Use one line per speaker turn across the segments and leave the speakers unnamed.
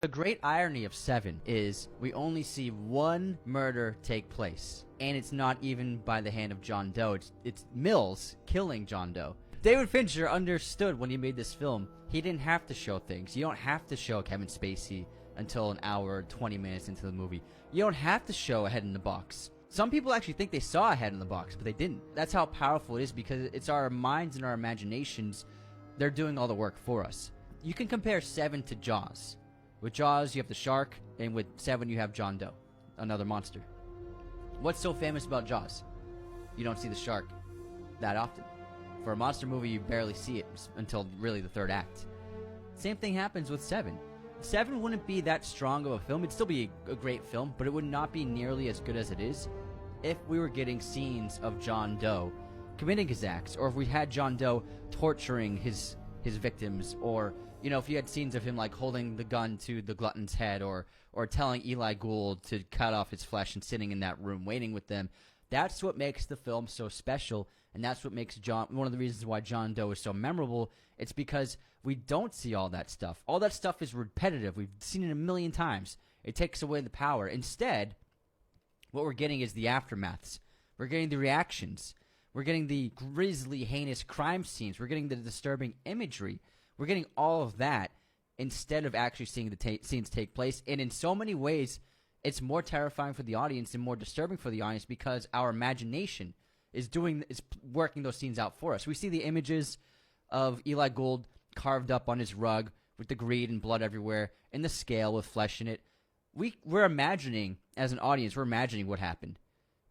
The great irony of Seven is we only see one murder take place, and it's not even by the hand of John Doe. It's Mills killing John Doe. David Fincher understood when he made this film, he didn't have to show things. You don't have to show Kevin Spacey until an hour, 20 minutes into the movie. You don't have to show a head in the box. Some people actually think they saw a head in the box, but they didn't. That's how powerful it is, because it's our minds and our imaginations. They're doing all the work for us. You can compare Seven to Jaws. With Jaws, you have the shark, and with Seven, you have John Doe, another monster. What's so famous about Jaws? You don't see the shark that often. For a monster movie, you barely see it until really the third act. Same thing happens with Seven. Seven wouldn't be that strong of a film. It'd still be a great film, but it would not be nearly as good as it is if we were getting scenes of John Doe committing his acts, or if we had John Doe torturing his victims, or if you had scenes of him like holding the gun to the glutton's head, or telling Eli Gould to cut off his flesh and sitting in that room waiting with them. That's what makes the film so special, and that's what makes one of the reasons why John Doe is so memorable. It's because we don't see all that stuff. All that stuff is repetitive. We've seen it a million times. It takes away the power. Instead, what we're getting is the aftermaths. We're getting the reactions. We're getting the grisly, heinous crime scenes. We're getting the disturbing imagery. We're getting all of that instead of actually seeing the scenes take place. And in so many ways, it's more terrifying for the audience and more disturbing for the audience, because our imagination is working those scenes out for us. We see the images of Eli Gould carved up on his rug with the greed and blood everywhere, and the scale with flesh in it. We're imagining, as an audience, we're imagining what happened.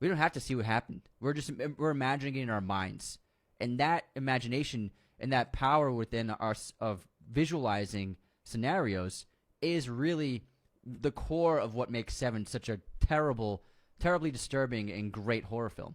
We don't have to see what happened. We're imagining it in our minds. And that imagination and that power within us of visualizing scenarios is really the core of what makes Seven such a terribly disturbing and great horror film.